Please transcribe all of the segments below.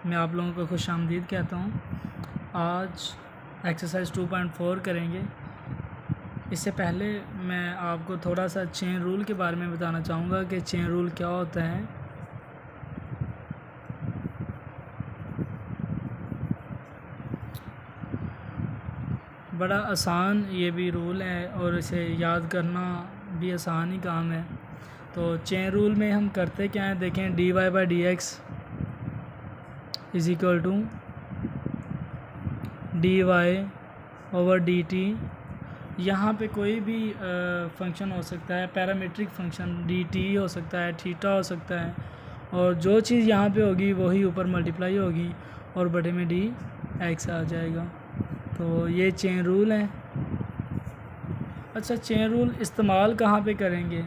मैं आप लोगों को खुशामदीद कहता हूँ। आज एक्सरसाइज 2.4 करेंगे। इससे पहले मैं आपको थोड़ा सा चेन रूल के बारे में बताना चाहूँगा कि चेन रूल क्या होता है। बड़ा आसान ये भी रूल है और इसे याद करना भी आसान ही काम है। तो चेन रूल में हम करते क्या हैं, देखें dy/dx is equal to dy/dt। यहाँ पे कोई भी फंक्शन हो सकता है, पैरामीट्रिक फंक्शन dt हो सकता है, थीटा हो सकता है, और जो चीज़ यहाँ पे होगी वही ऊपर मल्टीप्लाई होगी और बड़े में dx आ जाएगा। तो ये चेन रूल है। अच्छा, चेन रूल इस्तेमाल कहाँ पे करेंगे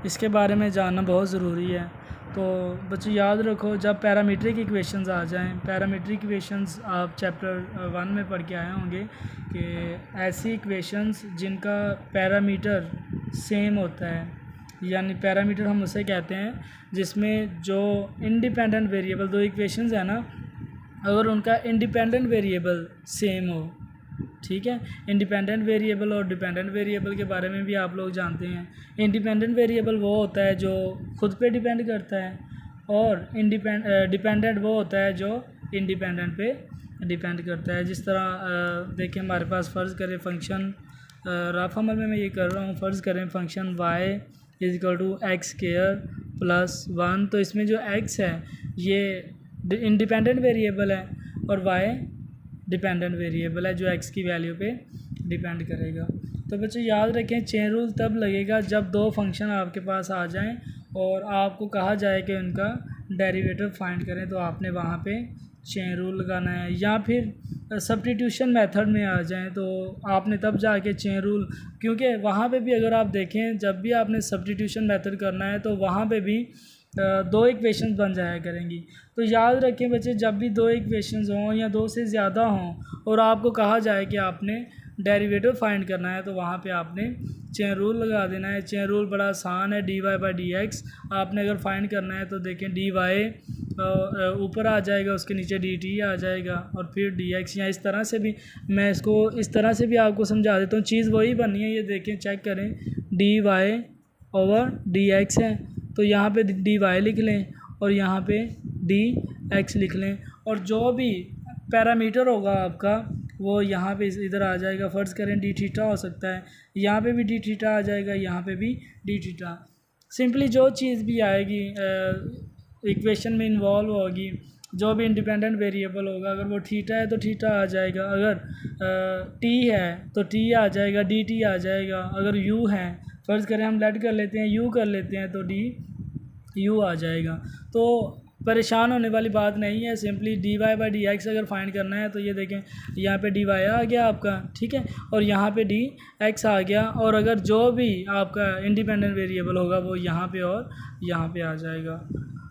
इसके बारे में जानना बहुत ज़रूरी है। तो बच्चों याद रखो, जब पैरामीट्रिक इक्वेशंस आ जाएं, पैरामीट्रिक इक्वेशंस आप चैप्टर 1 में पढ़ के आए होंगे कि ऐसी इक्वेशंस जिनका पैरामीटर सेम होता है, यानी पैरामीटर हम उसे कहते हैं जिसमें जो इंडिपेंडेंट वेरिएबल, दो इक्वेशंस है ना, अगर उनका इंडिपेंडेंट वेरिएबल सेम हो, ठीक है। इंडिपेंडेंट वेरिएबल और डिपेंडेंट वेरिएबल के बारे में भी आप लोग जानते हैं। इंडिपेंडेंट वेरिएबल वो होता है जो खुद पे डिपेंड करता है, और डिपेंडेंट वो होता है जो इंडिपेंडेंट पे डिपेंड करता है। जिस तरह देखिए, हमारे पास फ़र्ज़ करें फंक्शन, रफ अमल में मैं ये कर रहा हूँ, फ़र्ज़ करें function y is equal to x square plus 1। तो इसमें जो x है ये इंडिपेंडेंट वेरिएबल है और y डिपेंडेंट वेरिएबल है जो x की वैल्यू पे डिपेंड करेगा। तो बच्चों याद रखें, चेन रूल तब लगेगा जब दो फंक्शन आपके पास आ जाएं और आपको कहा जाए कि उनका डेरिवेटिव फाइंड करें, तो आपने वहाँ पे चेन रूल लगाना है। या फिर सब्स्टिट्यूशन मेथड में आ जाएं तो आपने तब जाके चेन रूल, क्योंकि वहाँ पे भी अगर आप देखें, जब भी आपने सब्स्टिट्यूशन मेथड करना है तो वहाँ पे भी दो इक्वेशंस बन जाया करेंगी। तो याद रखें बच्चे, जब भी दो इक्वेशंस हों या दो से ज़्यादा हों और आपको कहा जाए कि आपने डेरिवेटिव फाइंड करना है, तो वहाँ पे आपने चेन रूल लगा देना है। चेन रूल बड़ा आसान है, dy/dx आपने अगर फाइंड करना है तो देखें dy ऊपर आ जाएगा, उसके नीचे dt आ जाएगा और फिर dx। या इस तरह से भी, मैं इसको इस तरह से भी आपको समझा देता हूँ, चीज़ वही बननी है। ये देखें, चेक करें, dy/dx है तो यहाँ पे dy लिख लें और यहाँ पे dx लिख लें, और जो भी पैरामीटर होगा आपका वो यहाँ पे इधर आ जाएगा। फ़र्ज़ करें d थीटा हो सकता है, यहाँ पे भी d थीटा आ जाएगा, यहाँ पे भी d थीटा। सिंपली जो चीज़ भी आएगी इक्वेशन में इन्वॉल्व होगी, जो भी इंडिपेंडेंट वेरिएबल होगा, अगर वो थीटा है तो थीटा आ जाएगा, अगर t है तो t आ जाएगा, dt आ जाएगा, अगर u है, फ़र्ज़ करें हम लेट कर लेते हैं, u कर लेते हैं, तो du आ जाएगा। तो परेशान होने वाली बात नहीं है। सिंपली dy/dx अगर फाइंड करना है तो ये देखें, यहाँ पे dy आ गया आपका, ठीक है, और यहाँ पे dx आ गया, और अगर जो भी आपका इंडिपेंडेंट वेरिएबल होगा वो यहाँ पे और यहाँ पे आ जाएगा।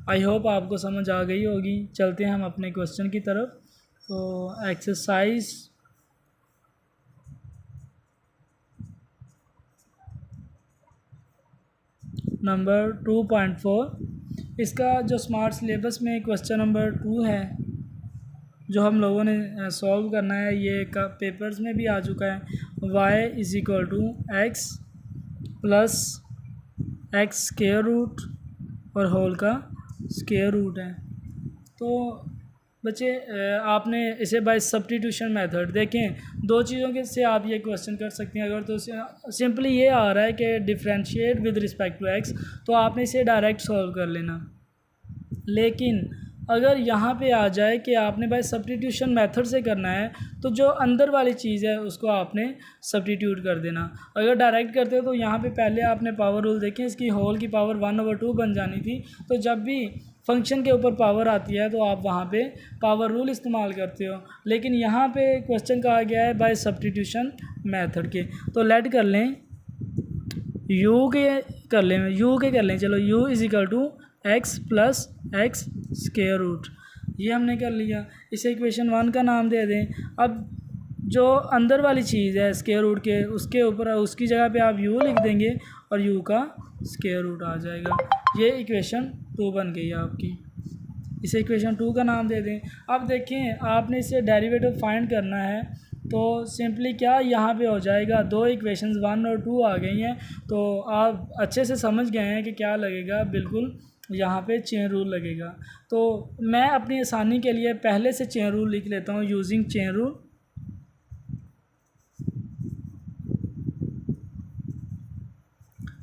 आई होप आपको समझ आ गई होगी। चलते हैं हम अपने क्वेश्चन की तरफ। तो एक्सरसाइज नंबर 2.4, इसका जो स्मार्ट सिलेबस में क्वेश्चन नंबर 2 है जो हम लोगों ने सॉल्व करना है, ये का पेपर्स में भी आ चुका है। y is equal to x plus x square root और होल का स्क्वायर रूट है। तो बच्चे आपने इसे बाय सब्स्टिट्यूशन मेथड, देखें दो चीज़ों के से आप ये क्वेश्चन कर सकते हैं। अगर तो सिंपली ये आ रहा है कि differentiate with respect to x, तो आपने इसे डायरेक्ट सॉल्व कर लेना। लेकिन अगर यहाँ पे आ जाए कि आपने बाय सब्स्टिट्यूशन मेथड से करना है, तो जो अंदर वाली चीज़ है उसको आपने सब्स्टिट्यूट कर देना। अगर डायरेक्ट करते हो तो यहाँ पे पहले आपने पावर रूल देखें, इसकी होल की पावर 1/2 बन जानी थी। तो जब भी फंक्शन के ऊपर पावर आती है तो आप वहाँ पे पावर रूल इस्तेमाल करते हो, लेकिन यहाँ पे क्वेश्चन कहा गया है बाय सब्स्टिट्यूशन मेथड के। तो लेट कर लें u के कर लें, चलो u is equal to x plus x square root, ये हमने कर लिया। इसे इक्वेशन 1 का नाम दे दें। अब जो अंदर वाली चीज़ है स्क्वायर रूट के, उसके ऊपर उसकी जगह पे आप u लिख देंगे और u का स्क्वायर रूट आ जाएगा। ये इक्वेशन 2 बन गई आपकी। इसे इक्वेशन 2 का नाम दे दें। अब देखें आपने इसे डेरिवेटिव फाइंड करना है तो सिंपली क्या यहाँ पे हो जाएगा, दो इक्वेशंस 1 और 2 आ गई हैं, तो आप अच्छे से समझ गए हैं कि क्या लगेगा, बिल्कुल यहाँ पे चेन रूल लगेगा। तो मैं अपनी आसानी के लिए पहले से चेन रूल लिख लेता हूँ, using chain rule.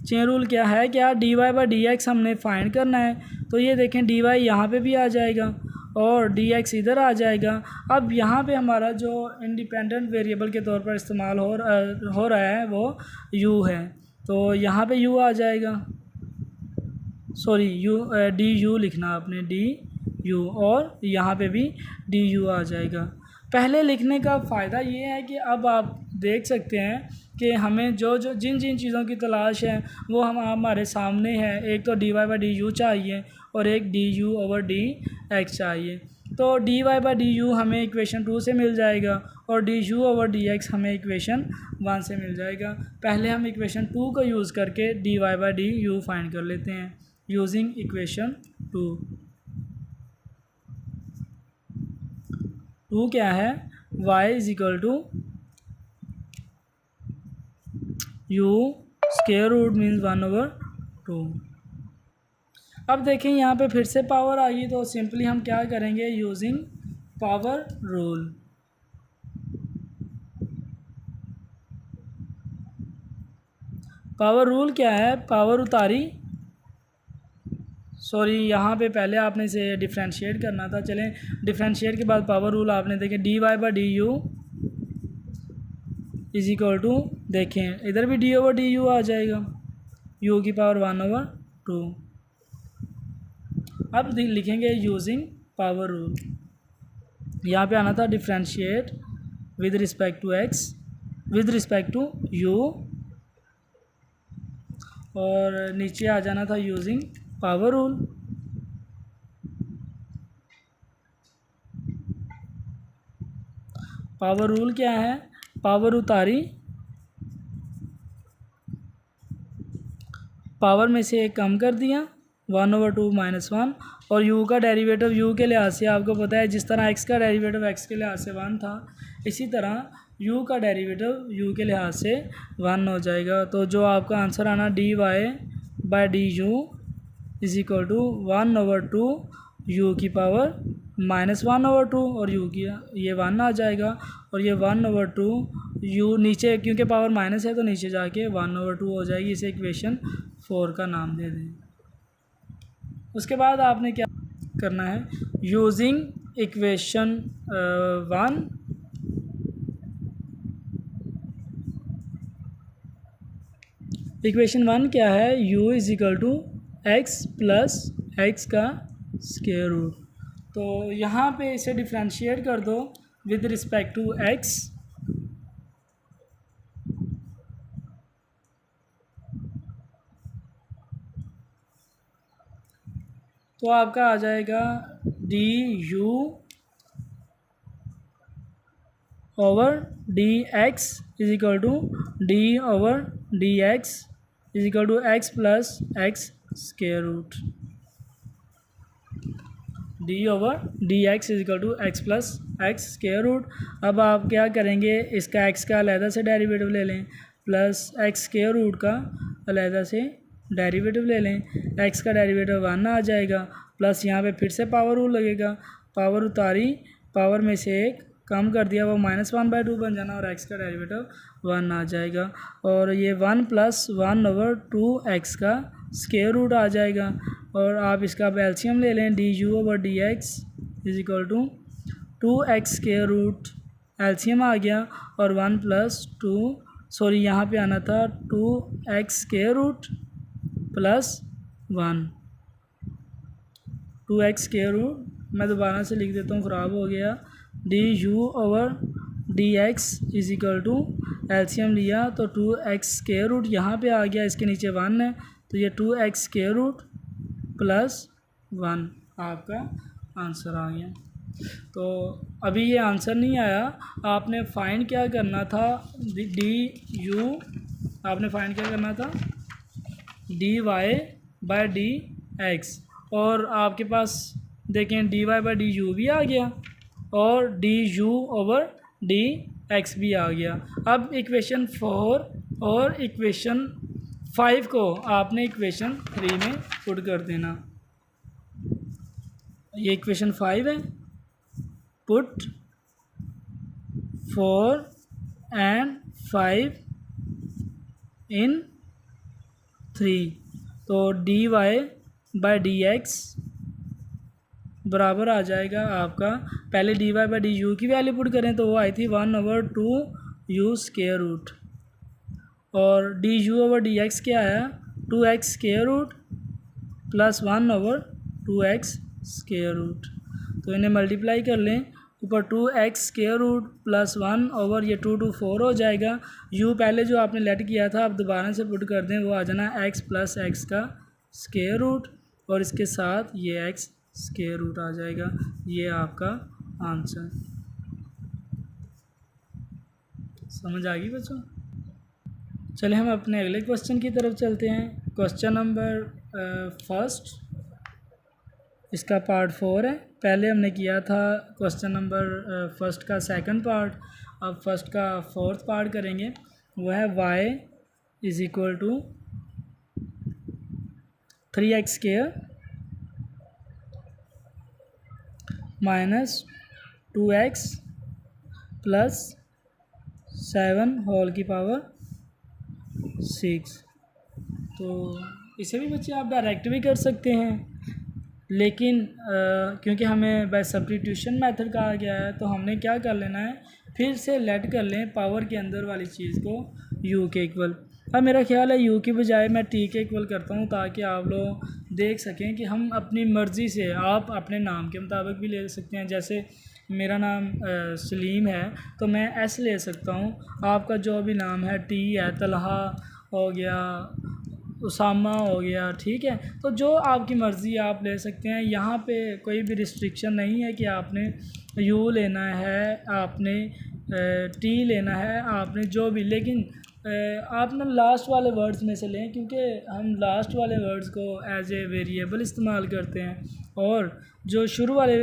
Chain rule क्या है, क्या d Y by D x हमने फाइंड करना है, तो ये देखें डी वाई यहाँ पर भी आ जाएगा और डी एक्स इधर आ जाएगा। अब यहाँ पे हमारा जो इंडिपेंडेंट वेरिएबल के तौर पर इस्तेमाल हो रहा है वो u है, तो यहाँ पे u आ जाएगा, सॉरी डी यू लिखना आपने, डी यू, और यहाँ पे भी डी यू आ जाएगा। पहले लिखने का फ़ायदा ये है कि अब आप देख सकते हैं कि हमें जो जिन चीज़ों की तलाश है वो हमारे सामने है। एक तो D Y by d u चाहिए और एक d you over D x चाहिए। तो D Y by d u हमें इक्वेशन 2 से मिल जाएगा और d you over D x हमें इक्वेशन 1 से मिल जाएगा। पहले हम इक्वेशन 2 को यूज़ करके d Y by d u find कर लेते हैं, यूजिंग इक्वेशन 2 क्या है, y is equal to u square root means 1/2। अब देखें यहाँ पे फिर से पावर आ गई, तो सिंपली हम क्या करेंगे, using power rule. Power rule क्या है, पावर उतारी, सॉरी यहाँ पे पहले आपने इसे डिफ्रेंशिएट करना था। चलें डिफ्रेंशिएट के बाद पावर रूल आपने देखें d Y by d u is equal to, देखें इधर भी डी ओवर डी यू आ जाएगा, u की पावर 1/2। अब लिखेंगे यूजिंग पावर रूल। यहाँ पे आना था differentiate with respect to x with respect to u, और नीचे आ जाना था using power rule. Power rule क्या है, पावर उतारी, पावर में से एक कम कर दिया 1/2 - 1, और u का डेरिवेटिव u के लिहाज से आपको पता है, जिस तरह x का डेरिवेटिव x के लिहाज से 1 था, इसी तरह u का डेरिवेटिव u के लिहाज से 1 हो जाएगा। तो जो आपका आंसर आना d Y by d u is equal to 1/2 u की पावर -1/2, और u की ये 1 आ जाएगा, और ये 1/2 u नीचे, क्योंकि पावर माइनस है तो नीचे जाके 1/2 हो जाएगी। इसे इक्वेशन 4 का नाम दे दें। उसके बाद आपने क्या करना है, यूजिंग इक्वेशन 1, इक्वेशन 1 क्या है, u is equal to x plus x का स्क्वायर रूट। तो यहाँ पे इसे डिफ्रेंशिएट कर दो विद रिस्पेक्ट टू x, तो आपका आ जाएगा d you over D x is equal to D over D x is equal to x plus x square root, d over D x is equal to x plus x square root. अब आप क्या करेंगे, इसका x का अलहदा से derivative ले लें, प्लस एक्स स्क्वायर रूट का अलहदा से डेरिवेटिव ले लें, x का डेरिवेटिव 1 आ जाएगा, प्लस यहाँ पे फिर से पावर रूल लगेगा, पावर उतारी, पावर में से एक कम कर दिया, वो -1/2 बन जाना, और x का डेरिवेटिव 1 आ जाएगा, और ये 1 + 1/2 x का स्क्वायर रूट आ जाएगा। और आप इसका एलसीएम ले लें, D you over D x is equal to 2x square root, LCM आ गया, और 1 + 2, सॉरी यहाँ पे आना था 2x square root plus 1, 2x square root, मैं दोबारा से लिख देता हूँ, ख़राब हो गया, d you over D x is equal to, LCM लिया तो 2x स्क्वायर रूट यहाँ पे आ गया, इसके नीचे 1 है, तो ये 2x स्क्वायर रूट प्लस 1 आपका आंसर आ गया। तो अभी ये आंसर नहीं आया, आपने फाइंड क्या करना था, डी यू, आपने फाइंड क्या करना था, d Y by D x, और आपके पास देखें dy बाई डी यू भी आ गया और d you over D X भी आ गया। अब इक्वेशन 4 और इक्वेशन 5 को आपने इक्वेशन 3 में पुट कर देना। ये इक्वेशन 5 है, पुट 4 एंड 5 इन 3, तो D Y by D x बराबर आ जाएगा आपका, पहले d Y by d u की वैल्यू पुट करें तो वो आई थी 1/2 यू स्क्वायर रूट, और d you over D x क्या आया 2x square root plus 1/2x square root. तो इन्हें मल्टीप्लाई कर लें, ऊपर 2x square root plus 1 over ये 2 to 4 हो जाएगा। u पहले जो आपने लेट किया था आप दोबारा से पुट कर दें, वो आ जाना x प्लस x का स्क्वायर रूट और इसके साथ ये x स्क्वायर रूट आ जाएगा। ये आपका आंसर। समझ आ गई बच्चों? चलिए हम अपने अगले क्वेश्चन की तरफ चलते हैं। क्वेश्चन नंबर फर्स्ट, इसका पार्ट 4 है। पहले हमने किया था क्वेश्चन नंबर फर्स्ट का सेकंड पार्ट, अब फर्स्ट का फोर्थ पार्ट करेंगे। वो है y is equal to 3x square minus 2x plus 7 whole की पावर 6। तो इसे भी बच्चे आप डायरेक्ट भी कर सकते हैं, लेकिन क्योंकि हमें बाय सब्स्टिट्यूशन मेथड कहा गया है तो हमने क्या कर लेना है, फिर से लेट कर लें पावर के अंदर वाली चीज़ को u के इक्वल। अब मेरा ख्याल है u की बजाय मैं t के इक्वल करता हूँ, ताकि आप लोग देख सकें कि हम अपनी मर्ज़ी से, आप अपने नाम के मुताबिक भी ले सकते हैं। जैसे मेरा नाम सलीम है तो मैं s ले सकता हूँ, आपका जो भी नाम है t है, तलहा हो गया, उसामा हो गया, ठीक है। तो जो आपकी मर्ज़ी आप ले सकते हैं, यहाँ पे कोई भी रिस्ट्रिक्शन नहीं है कि आपने यू लेना है, आपने टी लेना है, आपने जो भी, लेकिन आप ना लास्ट वाले वर्ड्स में से लें, क्योंकि हम लास्ट वाले वर्ड्स को एज ए वेरिएबल इस्तेमाल करते हैं और जो शुरू वाले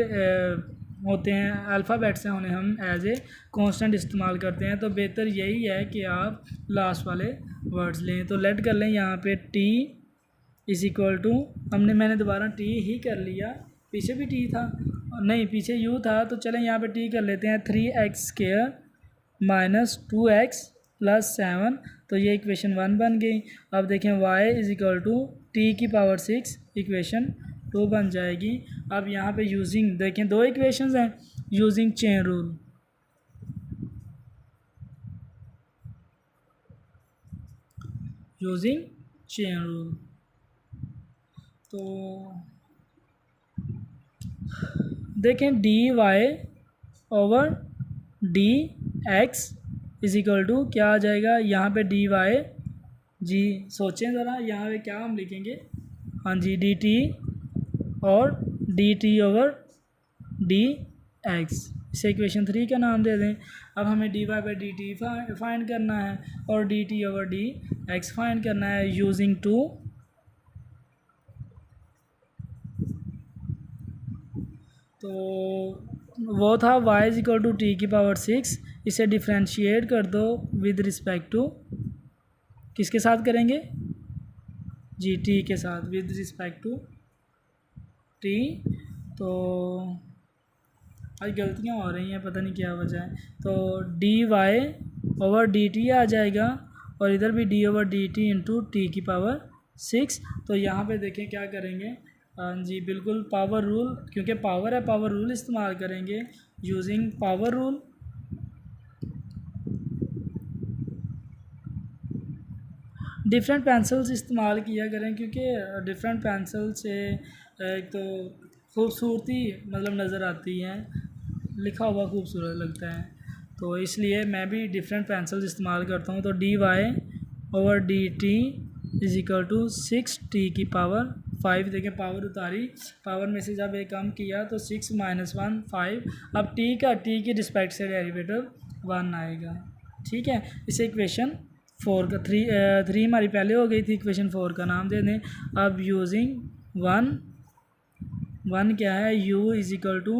होते हैं अल्फ़ाबेट्स हैं उन्हें हम एज ए कांस्टेंट इस्तेमाल करते हैं। तो बेहतर यही है कि आप लास्ट वाले वर्ड्स लें। तो लेट कर लें यहाँ पे t इज़ इक्वल टू, मैंने दोबारा t ही कर लिया, पीछे भी t था, नहीं पीछे u था, तो चलें यहाँ पे t कर लेते हैं 3x square minus 2x plus 7। तो ये इक्वेशन 1 बन गई। अब देखें y is equal to t की पावर 6 इक्वेशन 2 बन जाएगी। अब यहाँ पे यूजिंग, देखें दो इक्वेशंस हैं, using chain rule, using chain rule, तो देखें d Y over D x is equal to क्या आ जाएगा, यहाँ पे डी वाई, जी सोचें ज़रा, यहाँ पे क्या हम लिखेंगे, हाँ जी डी टी और D T over D x, इसे इक्वेशन 3 का नाम दे दें। अब हमें D Y by D t find करना है और D T over D x find करना है यूजिंग 2। तो वो था y is equal to t की पावर 6, इसे डिफ्रेंशिएट कर दो विद रिस्पेक्ट टू, किसके साथ करेंगे जी टी के साथ, विद रिस्पेक्ट टू टी। तो आज गलतियाँ हो रही हैं, पता नहीं क्या वजह है। तो D Y over D T आ जाएगा और इधर भी D over D T into T की पावर 6। तो यहाँ पे देखें क्या करेंगे, जी बिल्कुल पावर रूल, क्योंकि पावर है, पावर रूल इस्तेमाल करेंगे using power rule. Different pencils इस्तेमाल किया करें, क्योंकि डिफरेंट पेंसिल से एक तो खूबसूरती मतलब नज़र आती है, लिखा हुआ खूबसूरत लगता है, तो इसलिए मैं भी डिफरेंट पेंसिल्स इस्तेमाल करता हूँ। तो D Y over D t is equal to 6 t की पावर 5, देखें पावर उतारी, पावर में से जब एक कम किया तो 6 माइनस 1 5। अब टी की रिस्पेक्ट से डेरिवेटिव 1 आएगा, ठीक है। इसे इक्वेशन 4 का 3 हमारी पहले हो गई थी, इक्वेशन 4 का नाम दे दें। अब यूजिंग 1 1 क्या है, u is equal to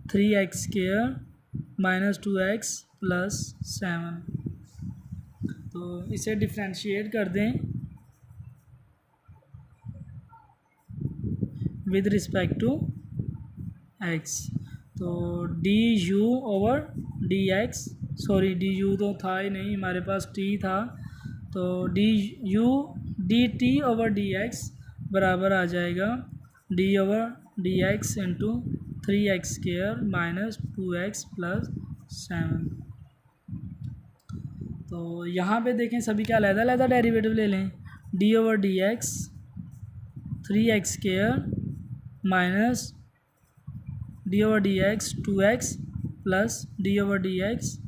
3x² minus 2x plus 7। तो इसे डिफ्रेंशिएट कर दें विद रिस्पेक्ट टू x। तो d you over D x, sorry d u तो था ही नहीं, हमारे पास t था, तो d u d T over D x बराबर आ जाएगा d over D x into 3x² minus 2x plus 7। तो यहाँ पे देखें सभी का अलग-अलग डेरिवेटिव ले लें, D over D x 3x² minus D over D x 2x plus D over D x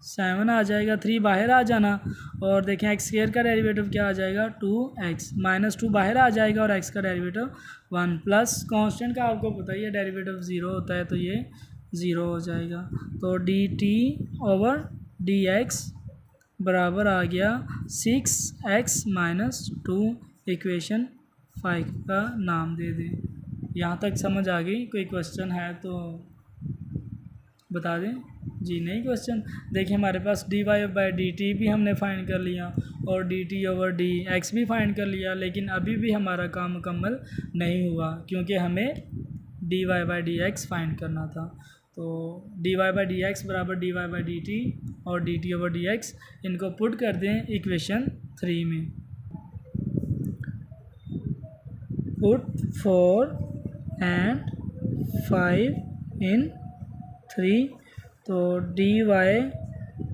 7 आ जाएगा, 3 बाहर आ जाना, और देखें x² का डेरिवेटिव क्या आ जाएगा 2x, माइनस 2 बाहर आ जाएगा और x का डेरिवेटिव 1, प्लस कांस्टेंट का आपको पता ही है डेरिवेटिव 0 होता है तो ये 0 हो जाएगा। तो D T over D x बराबर आ गया 6x माइनस 2, इक्वेशन 5 का नाम दे दें। यहाँ तक समझ आ गई? कोई क्वेश्चन है तो बता दें। जी नहीं क्वेश्चन, देखिए हमारे पास D Y by D T भी हमने फाइंड कर लिया और D T over D X भी फाइंड कर लिया, लेकिन अभी भी हमारा काम मुकम्मल नहीं हुआ क्योंकि हमें D Y by D x find करना था। तो D Y by D x बराबर D Y by D T और D T over D X, इनको पुट कर दें इक्वेशन 3 में। पुट 4 and 5 in 3, तो D Y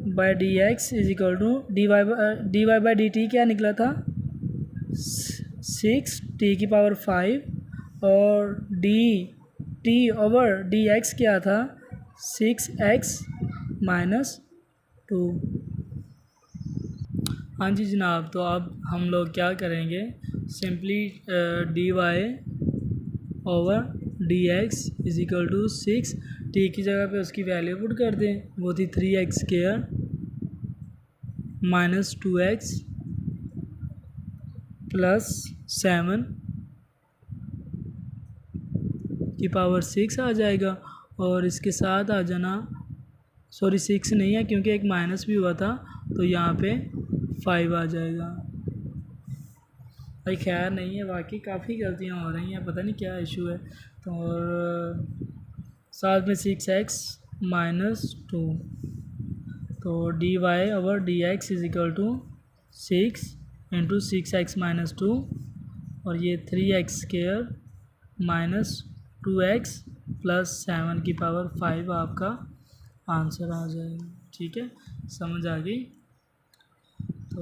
by D x is equal to d Y by D t क्या निकला था 6 टी की पावर 5 और D T over D x क्या था 6x माइनस 2। हाँ जी जनाब, तो अब हम लोग क्या करेंगे, simply d Y over D x is equal to 6, t की जगह पे उसकी वैल्यू पुट कर दें, वो थी 3x² माइनस 2x प्लस 7 की पावर 6 आ जाएगा, और इसके साथ आ जाना, सॉरी 6 नहीं है क्योंकि एक माइनस भी हुआ था, तो यहाँ पे 5 आ जाएगा। भाई खैर नहीं है, वाकई काफ़ी गलतियाँ हो रही हैं, पता नहीं क्या इशू है। तो और साथ में 6x माइनस 2, तो D Y over D x is equal to 6 into 6x minus 2 और ये 3x² माइनस 2x प्लस 7 की पावर 5 आपका आंसर आ जाएगा। ठीक है, समझ आ गई? तो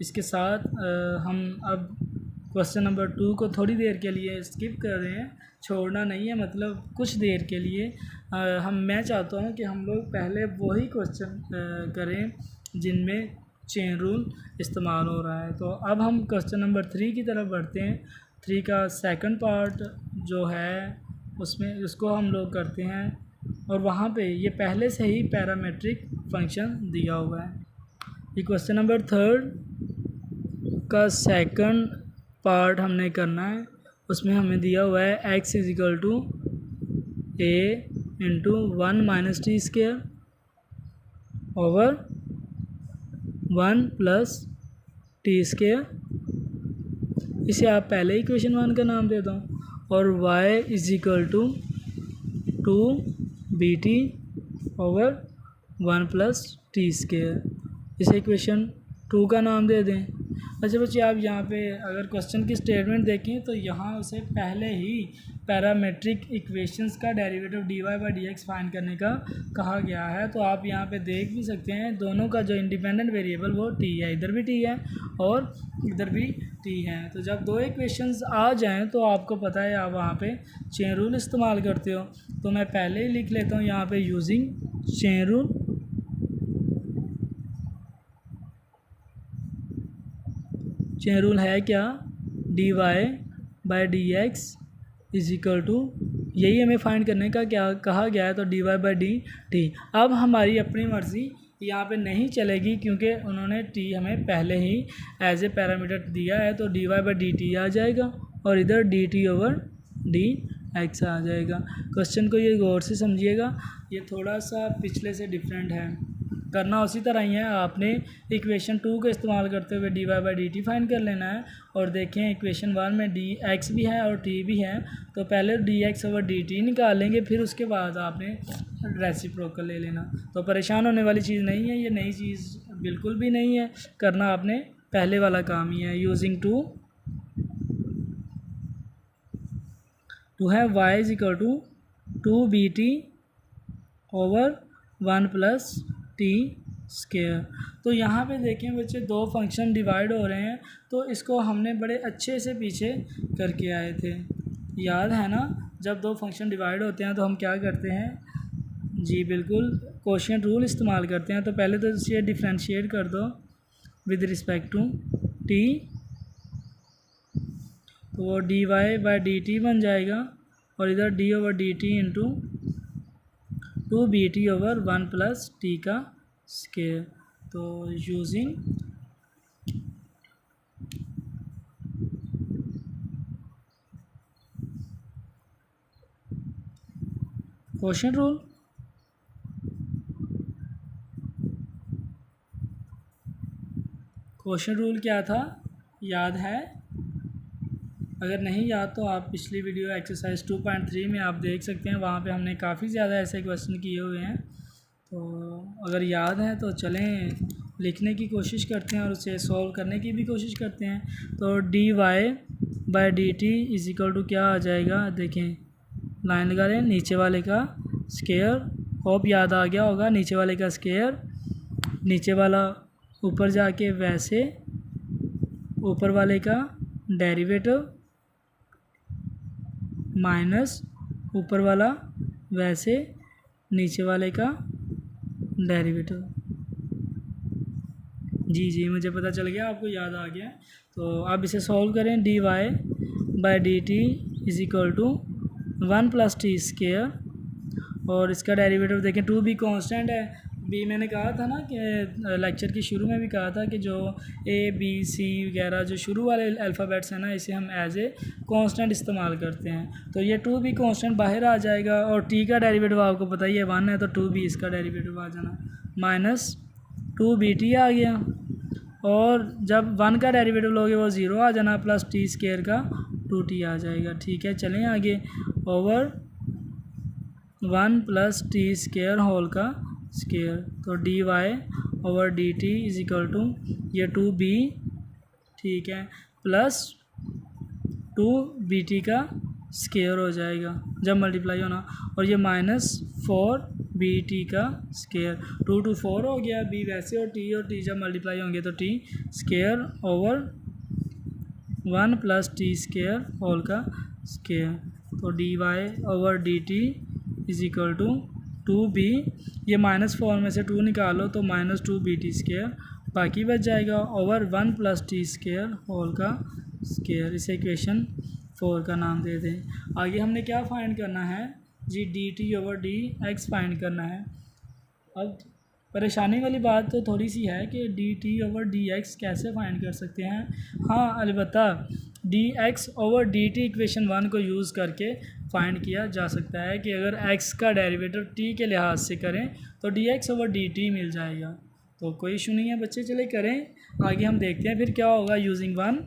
इसके साथ हम अब क्वेश्चन नंबर 2 को थोड़ी देर के लिए स्किप कर रहे हैं, छोड़ना नहीं है, मतलब कुछ देर के लिए मैं चाहता हूँ कि हम लोग पहले वही क्वेश्चन करें जिनमें चेन रूल इस्तेमाल हो रहा है। तो अब हम क्वेश्चन नंबर 3 की तरफ बढ़ते हैं। 3 का सेकंड पार्ट जो है उसमें उसको हम लोग करते हैं, और वहाँ पे ये पहले से ही पैरामेट्रिक फंक्शन दिया हुआ है। ये क्वेश्चन नंबर 3 का सेकंड पार्ट हमने करना है, उसमें हमें दिया हुआ है x is equal to a into 1 minus t square over 1 plus t square. इसे आप पहले ही इक्वेशन 1 का नाम दे दो, और y is equal to 2bt over 1 plus t square. इसे इक्वेशन 2 का नाम दे दें। अच्छा बच्चे, आप यहाँ पे अगर क्वेश्चन की स्टेटमेंट देखें तो यहाँ उसे पहले ही पैरामेट्रिक इक्वेशंस का derivative d Y by D x find करने का कहा गया है। तो आप यहाँ पे देख भी सकते हैं दोनों का जो इंडिपेंडेंट वेरिएबल वो t है, इधर भी t है और इधर भी t है। तो जब दो इक्वेशंस आ जाएं तो आपको पता है आप वहाँ पे चेन रूल इस्तेमाल करते हो। तो मैं पहले ही लिख लेता हूँ यहाँ पे using chain rule. Chain rule है क्या, d Y by D x is equal to, यही हमें फाइंड करने का क्या कहा गया है, तो D Y by D t. अब हमारी अपनी मर्ज़ी यहाँ पे नहीं चलेगी क्योंकि उन्होंने टी हमें पहले ही एज ए पैरामीटर दिया है, तो D Y by D T आ जाएगा और इधर D T over D X आ जाएगा। क्वेश्चन को ये गौर से समझिएगा, ये थोड़ा सा पिछले से डिफरेंट है। करना उसी तरह ही है, आपने इक्वेशन 2 का इस्तेमाल करते हुए d Y by D t find कर लेना है। और देखें इक्वेशन 1 में डी एक्स भी है और टी भी है, तो पहले D x over D T निकालेंगे, फिर उसके बाद आपने रेसिप्रोकल ले लेना। तो परेशान होने वाली चीज़ नहीं है, ये नई चीज़ बिल्कुल भी नहीं है। करना आपने पहले वाला काम ही है। यूजिंग टू है y is equal to 2bt over 1 plus t square. तो यहाँ पे देखें बच्चे, दो फंक्शन डिवाइड हो रहे हैं, तो इसको हमने बड़े अच्छे से पीछे करके आए थे, याद है ना। जब दो फंक्शन डिवाइड होते हैं तो हम क्या करते हैं जी, बिल्कुल कोशिएंट रूल इस्तेमाल करते हैं। तो पहले तो इसे डिफरेंशिएट कर दो विद रिस्पेक्ट टू टी, तो वो d Y by D t बन जाएगा, और इधर d over D T into 2bt over 1 plus t का स्केयर। तो using quotient rule, quotient rule क्या था याद है? अगर नहीं याद तो आप पिछली वीडियो एक्सरसाइज 2.3 में आप देख सकते हैं, वहाँ पे हमने काफ़ी ज़्यादा ऐसे क्वेश्चन किए हुए हैं। तो अगर याद है तो चलें लिखने की कोशिश करते हैं और उसे सॉल्व करने की भी कोशिश करते हैं। तो D Y by D t is equal to क्या आ जाएगा, देखें लाइन लगा लें, नीचे वाले का स्केयर, होप याद आ गया होगा, नीचे वाले का स्केयर, नीचे वाला ऊपर जाके वैसे ऊपर वाले का डेरिवेटिव माइनस ऊपर वाला वैसे नीचे वाले का डेरिवेटिव। जी मुझे पता चल गया, आपको याद आ गया। तो अब इसे सॉल्व करें, d Y by D t is equal to 1 plus t square, और इसका डेरिवेटिव देखें 2 भी कांस्टेंट है। बी मैंने कहा था ना कि लेक्चर के शुरू में भी कहा था कि जो ए बी सी वगैरह जो शुरू वाले अल्फ़ाबेट्स हैं ना, इसे हम एज ए कांस्टेंट इस्तेमाल करते हैं। तो ये 2 भी कांस्टेंट बाहर आ जाएगा, और टी का डेरिवेटिव आपको पता ही है 1 है, तो 2 भी इसका डेरिवेटिव आ जाना, माइनस 2bt आ गया। और जब 1 का डेरिवेटिव लोगे वो 0 आ जाना, प्लस टी स्केयर का 2t आ जाएगा। ठीक है, चलें आगे, over 1 plus t square whole का स्केयर। तो D Y over D t is equal to ये 2b, ठीक है, प्लस 2bt का स्केयर हो जाएगा जब मल्टीप्लाई होना, और ये माइनस 4bt का स्केयर। 2 to 4 हो गया, b वैसे और t जब मल्टीप्लाई होंगे तो t square over 1 plus t square whole का स्केयर। तो D Y over D t is equal to 2b, ये -4 में से 2 निकालो तो माइनस 2bt स्केयर, बाकी बच जाएगा, over 1 plus t square whole का स्केयर। इसे इक्वेशन 4 का नाम दे दें। आगे हमने क्या फाइंड करना है जी, D T over D x find करना है। अब परेशानी वाली बात तो थोड़ी सी है कि D T over D x कैसे फाइंड कर सकते हैं। हाँ अलबत्ता D x over D T equation 1 को यूज़ करके फाइंड किया जा सकता है कि अगर x का डेरिवेटिव t के लिहाज से करें तो D x over D T मिल जाएगा। तो कोई इशू नहीं है बच्चे, चले करें। आगे हम देखते हैं फिर क्या होगा यूजिंग 1।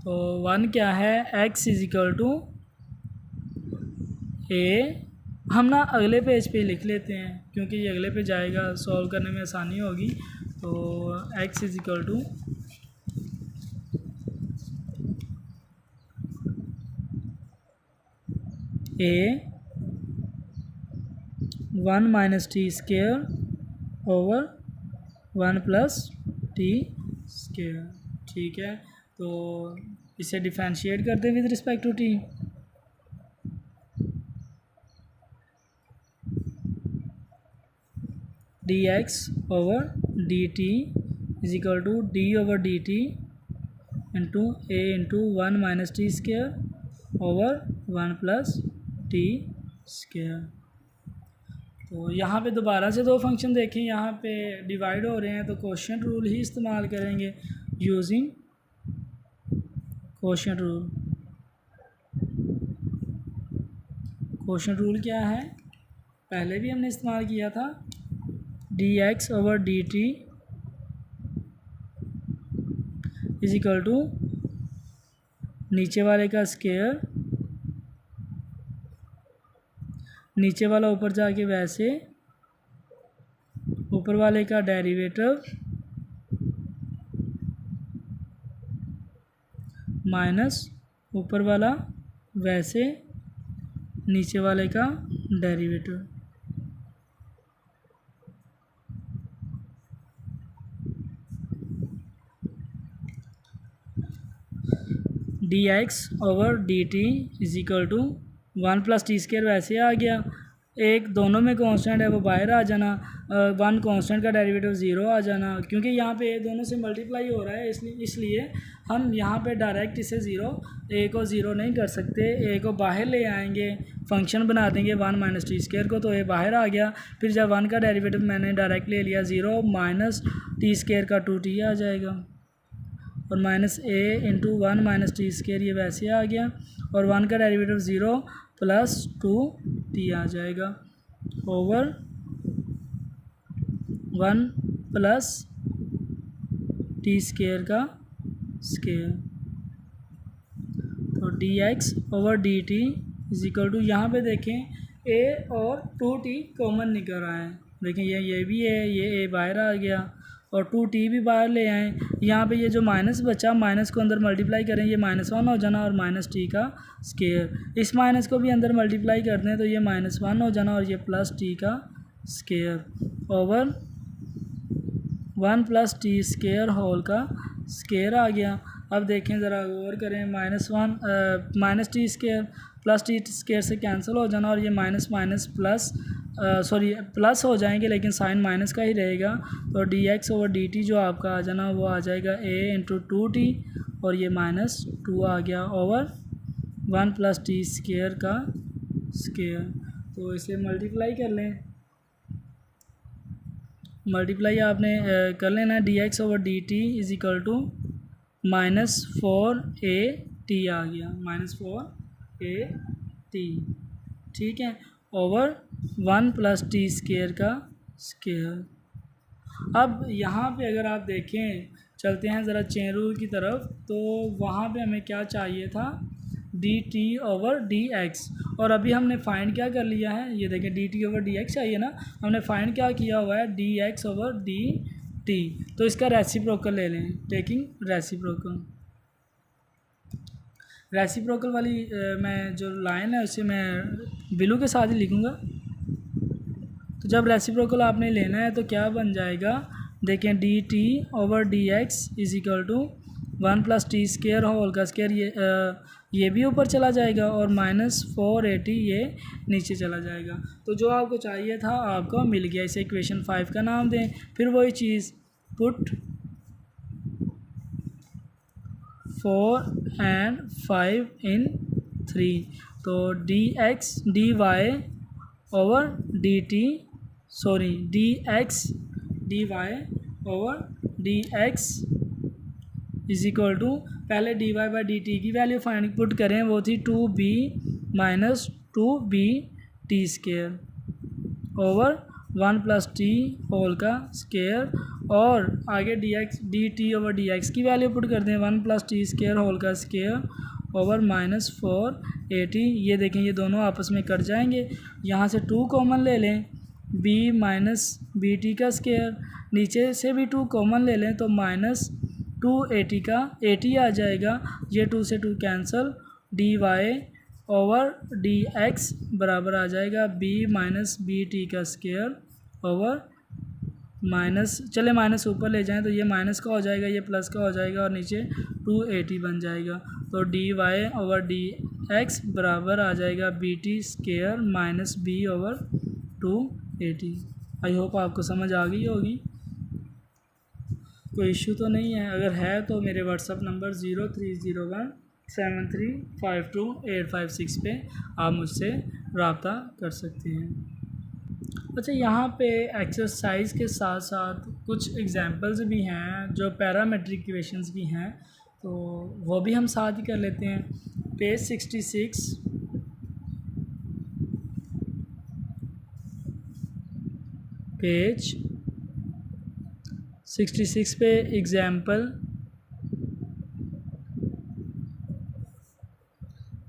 तो 1 क्या है, x इज इक्वल टू ए, हम ना अगले पेज पे लिख लेते हैं क्योंकि ये अगले पे जाएगा, सॉल्व करने में आसानी होगी। तो x is equal to a 1 minus t square over 1 plus t square. ठीक है, तो इसे डिफरेंशिएट करते हैं with respect to t. D x over D t is equal to D over D T into a into 1 minus t square over 1 plus t square. तो यहाँ पे दोबारा से दो फंक्शन देखें, यहाँ पे डिवाइड हो रहे हैं तो क्वोशिएंट रूल ही इस्तेमाल करेंगे using quotient rule. Quotient rule क्या है, पहले भी हमने इस्तेमाल किया था, dx over dt is equal to नीचे वाले का स्केयर, नीचे वाला ऊपर जाके वैसे, ऊपर वाले का डेरिवेटिव माइनस ऊपर वाला वैसे, नीचे वाले का derivative. dx over dt is equal to 1 plus t square वैसे आ गया, एक दोनों में कांस्टेंट है वो बाहर आ जाना, 1 कांस्टेंट का डेरिवेटिव 0 आ जाना, क्योंकि यहाँ पे ये दोनों से मल्टीप्लाई हो रहा है इसलिए हम यहाँ पे डायरेक्ट इसे ए को 0 नहीं कर सकते, ए को बाहर ले आएंगे, फंक्शन बना देंगे 1 माइनस टी स्केयर को, तो ये बाहर आ गया। फिर जब 1 का डेरिवेटिव मैंने डायरेक्ट ले लिया 0 माइनस टी स्केयर का 2t आ जाएगा, और माइनस ए इंटू 1 माइनस टी स्केयर ये वैसे आ गया, और 1 का डेरिवेटिव 0 प्लस 2t आ जाएगा ओवर 1 प्लस टी स्केयर का स्केयर। तो dx over dt is equal to, यहाँ पे देखें a और 2t कॉमन निकल रहा है, देखें ये भी है, ये a बाहर आ गया और 2t भी बाहर ले आए। यहाँ पे ये जो माइनस बचा, माइनस को अंदर मल्टीप्लाई करें, ये -1 हो जाना और माइनस टी का स्केयर, इस माइनस को भी अंदर मल्टीप्लाई कर दें तो ये -1 हो जाना और ये प्लस टी का square over 1 plus t square whole का स्केयर आ गया। अब देखें ज़रा गौर करें, minus t square plus t square से कैंसिल हो जाना और ये माइनस माइनस प्लस प्लस हो जाएंगे, लेकिन साइन माइनस का ही रहेगा, तो dx ओवर dt जो आपका आ जाना वो आ जाएगा a इंटू 2t और ये -2 आ गया ओवर 1 प्लस टी स्केयर का स्केयर। तो इसे मल्टीप्लाई कर लें, मल्टीप्लाई आपने कर लेना, dx over dt is equal to -4at आ गया, -4at, ठीक है, ओवर 1 प्लस टी स्केयर का स्केयर। अब यहाँ पे अगर आप देखें, चलते हैं ज़रा चेन रूल की तरफ, तो वहाँ पे हमें क्या चाहिए था, dt ओवर dx, और अभी हमने फाइंड क्या कर लिया है, ये देखें dt ओवर dx चाहिए ना, हमने फाइंड क्या किया हुआ है, dx ओवर dt, तो इसका रेसिप्रोकल ले लें, टेकिंग रेसिप्रोकल वाली मैं जो लाइन है उसे मैं बिलू के साथ ही लिखूँगा। तो जब रेसिप्रोकल आपने लेना है तो क्या बन जाएगा, देखें dt over dx is equal to 1 plus t square whole का स्केयर, ये भी ऊपर चला जाएगा और -4at ये नीचे चला जाएगा। तो जो आपको चाहिए था आपको मिल गया, इसे इक्वेशन 5 का नाम दें। फिर वही चीज़, पुट 4 and 5 in 3, तो dx dy over dt, dx dy over dx is equal to, पहले dy बाई डी टी की वैल्यू फाइंड पुट करें, वो थी 2b minus 2b t square over 1 plus t whole का स्केयर, और आगे dt over dx की value put कर दें 1 प्लस टी स्केयर होल का स्केयर ओवर -4at। ये देखें ये दोनों आपस में कट जाएंगे, यहाँ से 2 कॉमन ले लें, b माइनस बी टी का स्केयर, नीचे से भी 2 कॉमन ले लें तो -2at का 80 आ जाएगा, ये 2 से 2 कैंसल, dy ओवर dx बराबर आ जाएगा b माइनस बी टी का स्केयर ओवर चले माइनस ऊपर ले जाएं तो ये माइनस का हो जाएगा, ये प्लस का हो जाएगा और नीचे 280 बन जाएगा, तो dy ओवर dx बराबर आ जाएगा b t square minus b over 280। I hope आपको समझ आ गई होगी, कोई इशू तो नहीं है, अगर है तो मेरे व्हाट्सअप नंबर 03017352 पे आप मुझसे रब्ता कर सकते हैं। अच्छा, यहाँ पे एक्सरसाइज के साथ साथ कुछ एग्जांपल्स भी हैं जो पैरामेट्रिक इक्वेशंस की हैं, तो वो भी हम साथ ही कर लेते हैं। पेज 66, पेज 66 पे एग्जाम्पल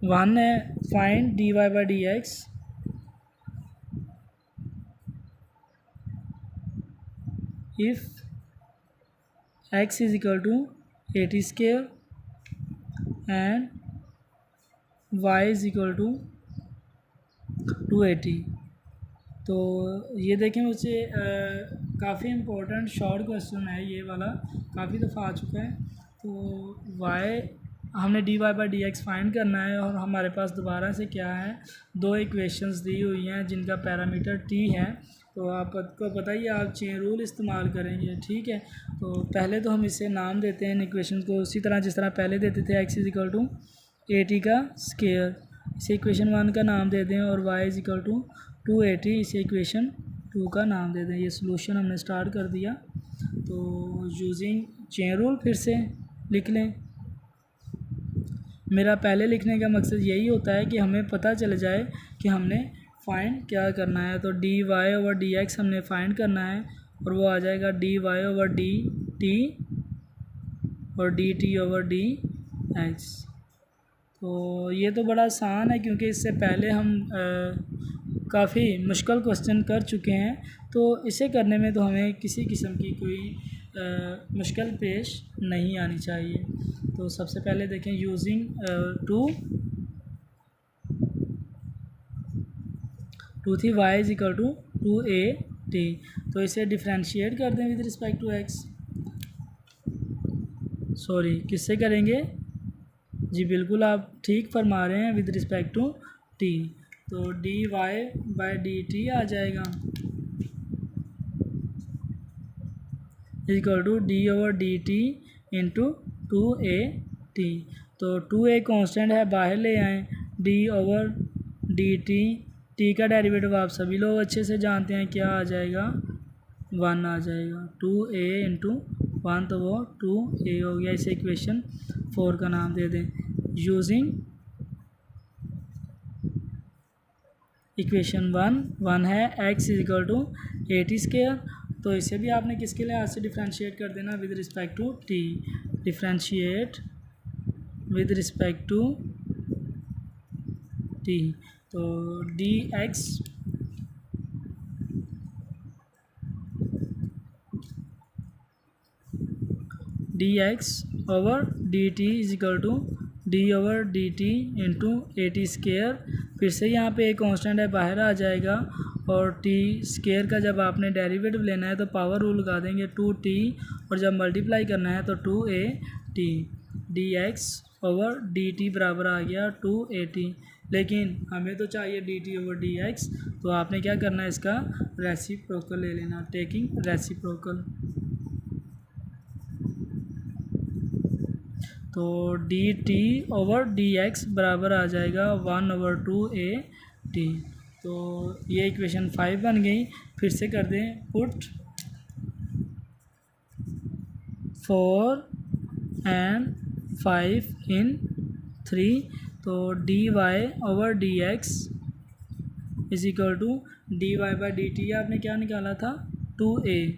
1 है, find dy by D x if x is equal to 80 square and y is equal to 280। तो ये देखें, मुझे काफ़ी इम्पोर्टेंट शॉर्ट क्वेश्चन है ये वाला, काफ़ी दफ़ा आ चुका है। तो हमने dy by D x find करना है और हमारे पास दोबारा से क्या है, दो इक्वेशंस दी हुई हैं जिनका पैरामीटर t है। तो आपको पता ही है, आप चेन रूल इस्तेमाल करेंगे, ठीक है। तो पहले तो हम इसे नाम देते हैं इक्वेशन को उसी तरह जिस तरह पहले देते थे, x इज़ इक्वल टू 80 का स्क्वायर, इसे इक्वेशन 1 का नाम दे दें, और y इज़ इक्वल टू 280, इसे इक्वेशन 2 का नाम दे दें। ये सोल्यूशन हमने स्टार्ट कर दिया। तो यूजिंग चेन रूल फिर से लिख लें। मेरा पहले लिखने का मकसद यही होता है कि हमें पता चल जाए कि हमने फाइंड क्या करना है। तो D Y over D x हमने फाइंड करना है, और वो आ जाएगा D Y over D T और D T over D X. तो ये तो बड़ा आसान है, क्योंकि इससे पहले हम काफ़ी मुश्किल क्वेश्चन कर चुके हैं। तो इसे करने में तो हमें किसी किस्म की कोई मुश्किल पेश नहीं आनी चाहिए। तो सबसे पहले देखें, यूजिंग टू थी Y is equal to 2a t। तो इसे डिफ्रेंशिएट कर दें with respect to X. Sorry, किससे करेंगे जी? बिल्कुल आप ठीक फरमा रहे हैं, विद रिस्पेक्ट टू t। तो D Y by D T आ जाएगा equal to D over D T into 2a t। तो 2a कॉन्स्टेंट है, बाहर ले आएँ, D over D T, T का डेरिवेटिव आप सभी लोग अच्छे से जानते हैं, क्या आ जाएगा? 1 आ जाएगा। 2a इंटू 1, तो वो 2a हो गया। इसे इक्वेशन 4 का नाम दे दें। यूजिंग इक्वेशन 1 है x is equal to 80 square. तो इसे भी आपने किसके लिहाज से डिफ्रेंशिएट कर देना? With respect to t। Differentiate with respect to t। तो dx over dt is equal to D over D T into 80 square. फिर से यहाँ पे एक कांस्टेंट है, बाहर आ जाएगा, और टी स्क्वायर का जब आपने डेरिवेटिव लेना है तो पावर रूल लगा देंगे 2t, और जब मल्टीप्लाई करना है तो 2a t। dx over dt बराबर आ गया 2a t। लेकिन हमें तो चाहिए dt ओवर dx, तो आपने क्या करना है, इसका रेसिप्रोकल ले लेना, टेकिंग रेसिप्रोकल। तो D T over D x बराबर आ जाएगा 1 ओवर 2a t। तो ये इक्वेशन 5 बन गई। फिर से कर दें पुट 4 and 5 in 3। तो D Y over D x is equal to d Y by D t, आपने क्या निकाला था? 2a,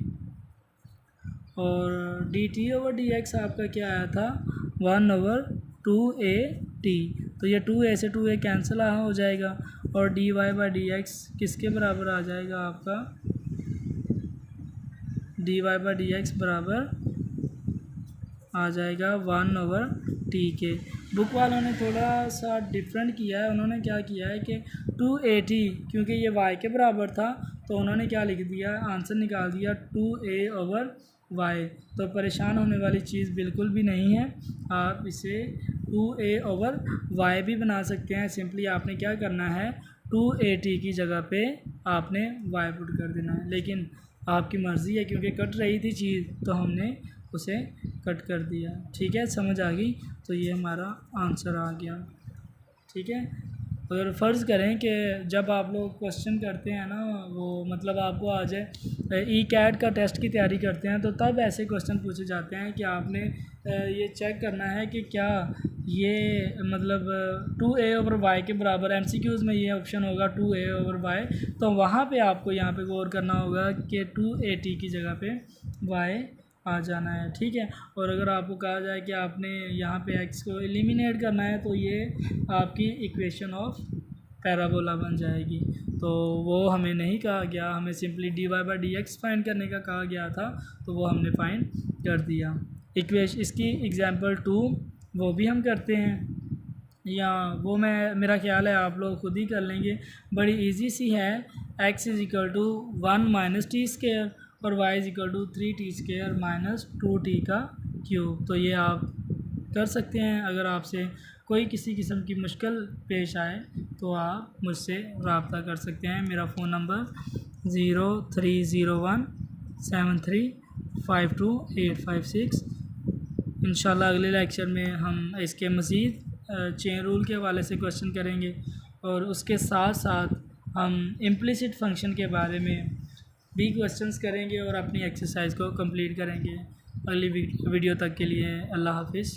और D T over D x आपका क्या आया था? 1 ओवर 2a t। तो ये 2a से 2a कैंसिल हो जाएगा, और d Y by D x किसके बराबर आ जाएगा आपका? D Y by D x बराबर आ जाएगा 1 ओवर t के। बुक वालों ने थोड़ा सा डिफरेंट किया है, उन्होंने क्या किया है कि 2a t, क्योंकि ये y के बराबर था, तो उन्होंने क्या लिख दिया, आंसर निकाल दिया 2a ओवर y। तो परेशान होने वाली चीज़ बिल्कुल भी नहीं है, आप इसे 2a ओवर y भी बना सकते हैं। सिंपली आपने क्या करना है, 2a t की जगह पे आपने y पुट कर देना है, लेकिन आपकी मर्ज़ी है, क्योंकि कट रही थी चीज़ तो हमने उसे कट कर दिया। ठीक है, समझ आ गई? तो ये हमारा आंसर आ गया। ठीक है, अगर फ़र्ज़ करें कि जब आप लोग क्वेश्चन करते हैं ना, वो मतलब आपको आ जाए ई कैट का टेस्ट की तैयारी करते हैं, तो तब ऐसे क्वेश्चन पूछे जाते हैं कि आपने ये चेक करना है कि क्या ये मतलब 2a/y के बराबर, एमसीक्यूज़ में ये ऑप्शन होगा 2a/y, तो वहाँ पे आपको यहाँ पे गौर करना होगा कि 2at की जगह पे y आ जाना है, ठीक है। और अगर आपको कहा जाए कि आपने यहाँ पे x को एलिमिनेट करना है, तो ये आपकी इक्वेशन ऑफ पैराबोला बन जाएगी। तो वो हमें नहीं कहा गया, हमें सिंपली dy/dx फाइंड करने का कहा गया था, तो वो हमने फाइंड कर दिया। इसकी एग्जांपल 2 वो भी हम करते हैं, या वो मेरा ख्याल है आप लोग खुद ही कर लेंगे, बड़ी इजी सी है। x = 1 - t² और y = 3t² - 2t³। तो ये आप कर सकते हैं। अगर आपसे कोई किसी किस्म की मुश्किल पेश आए तो आप मुझसे रब्ता कर सकते हैं। मेरा फ़ोन नंबर 030173525856। इंशाल्लाह अगले लेक्चर में हम इसके मज़ीद चेन रूल के हवाले से क्वेश्चन करेंगे, और उसके साथ साथ हम इम्प्लिसिट फ़ंक्शन के बारे में भी क्वेश्चंस करेंगे और अपनी एक्सरसाइज को कंप्लीट करेंगे। अगली वीडियो तक के लिए अल्लाह हाफ़िज़।